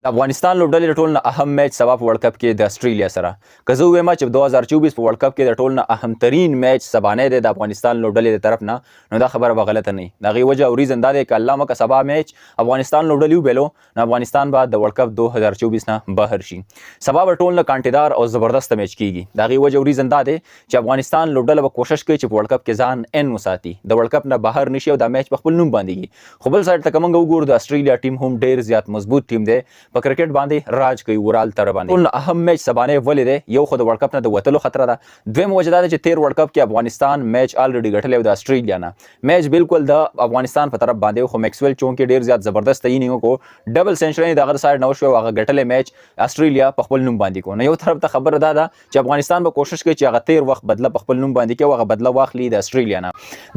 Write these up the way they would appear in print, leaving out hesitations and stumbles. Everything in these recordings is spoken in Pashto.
د افغانستان لوبډلې د ټول نه اهم میچ سبا په ورلډ کپ کې د استرالیا سره که زه ووایم چې 2024 په ورلډ کپ کې د ټول نه اهمترین میچ سبانه دی د افغانستان لوبډلې د طرف نه نو دا خبره به غلطه نه وي د هغې وجه او ریزن دا دی که الله مکه سبا میچ افغانستان لوبډلې وبایلو نو افغانستان به د ورلډ کپ 2024 نه بهر شي سبا به ټول نه کانټېدار او زبردست میچ کیږي د هغې وجه او ریزن دا دی چې افغانستان لوبډله به کوشش کوي چې په ورلډ کپ کې ځان ان وساتي د ورلډ کپ نه بهر نشي او دا میچ په خپل نوم باندې خو بل سایډ ته که موږ وګورو د استرالیا ټیم هم ډېر زیات مضبوط ټیم دی په کرکټ باندې راج کوي ورال تر باندې ټول اهم میچ سبانه ولې دی یو خو د ورلډ کپ نه د وتلو خطر ده دویم وجه دا ده چې 13 ورلډ کپ کې افغانستان میچ الریډي ګټلی و د استرالیا نه میچ بالکل د افغانستان په طرف باندې خو میکسویل چونکې ډیر زیات زبردست تعین وکړو ډبل سنچري د هغه سایډ نه وشو هغه ګټلی میچ استرالیا په خپل نوم باندې کو نو یو طرف ته خبره دا ده چې افغانستان به کوشش کوي چې هغه 13 وخت بدله په خپل نوم باندې کوي هغه بدله واخلي د استرالیا نه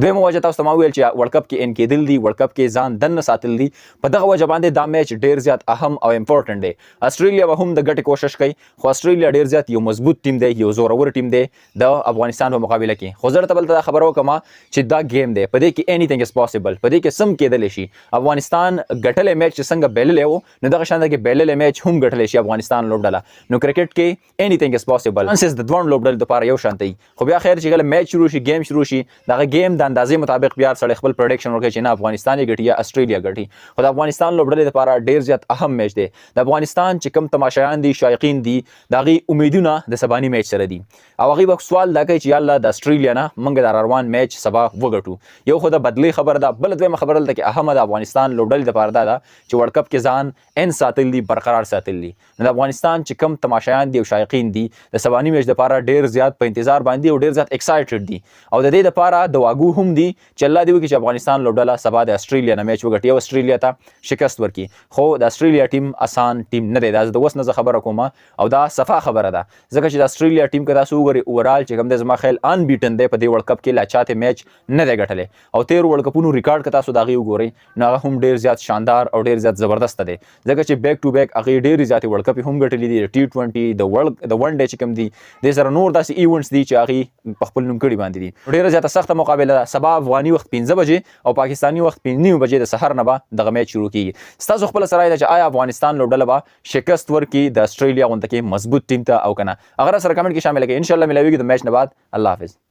دویم وجه تاسو ته ما ویل چې ورلډ کپ کې ان کېدل دي ورلډ کپ کې ځان دننه ساتل دي په دغه وجه باندې دا میچ ډیر زیات اهم او امپورټنټ دی استرالیا به هم د ګټې کوشش کوي خو استرالیا ډیر زیات یو مضبوط ټیم دی یو زورور ټیم دی د افغانستان په مقابله کې خو زه درته بل ته خبره وکړم چې دا گیم دی په دې کې انیثینګ از پاسبل په دې کې سم کېدلی شي افغانستان ګټلی میچ چې څنګه بایللی و نو دغه شان کې بایللی میچ هم ګټلی شي افغانستان لوبډله نو کرکټ کې انیثینګ از پاسبل چانسز د دواړو لوبډلو دپاره یو شان دی خو بیا خیر چې کله میچ شروع شي گیم شروع شي دغه گیم د اندازې مطابق بیا سړی خپل پرډکشن ورکوي چې نه افغانستان یې ګټي یا استرالیا ګټي خو د افغانستان لوبډلې دپاره ډیر زیات اهم میچ دی د افغانستان چې کوم تماشایان دي شایقین دي د هغې امیدونه د سباني میچ سره دي او هغوی به سوال دا کوي چې یالله د استرالیا نه موږ د روان میچ سبا وګټو یو خو د بدلې خبره ده بله دویمه خبره دلته کې اهمه د افغانستان لوبډلې دپاره دا ده چې ورلډ کپ کې ځان ان ساتل دي برقرار ساتل دي نو د افغانستان چې کوم تماشایان دي او شایقین دي د سباني میچ دپاره ډیر زیات په انتظار باندې او ډیر زیات ایکسایټډ دي او د دې دپاره د واګو هم دي چې الله دې وکړي چې افغانستان لوبډله سبا د استرالیا نه میچ وګټي او استرالیا ته شکست ورکړي خو د استرالیا ټیم اسان ټیم نه دی دا د اوس نه زه خبره کوم او دا صفا خبره ده ځکه چې د استرالیا ټیم که تاسو وګورئ اوورال چې کوم دی زما خیال ان بیټن دی په دې ورلډ کپ کې لا چاته میچ نه دی ګټلی او 13 ورلډ کپونو ریکارډ که تاسو د هغې وګورئ نو هغه هم ډېر زیات شاندار او ډېر زیات زبردسته دی ځکه چې بیک ټو بیک هغې ډېرې زیاتې ورلډ کپې هم ګټلي دي د T20 د ون ډے چې کوم دي دې سره نور داسې ایونټس دي چې هغې په خپل نوم کړي باندې دي ډېره زیاته سخته مقابله ده سبا افغاني وخت 15 بجې او پاکستاني وخت 5:30 بجې د سحر نه به دغه میچ شروع کیږي ستاسو خپله سره ده چې آیا افغانستان لوبډله به شکست ورکړي د استرالیا غونته کې مضبوط ټیم ته او که نه هغه را سره کمنټ کې شامله کړئ انشاءالله ملاویږي د میچ نه بعد الله حافظ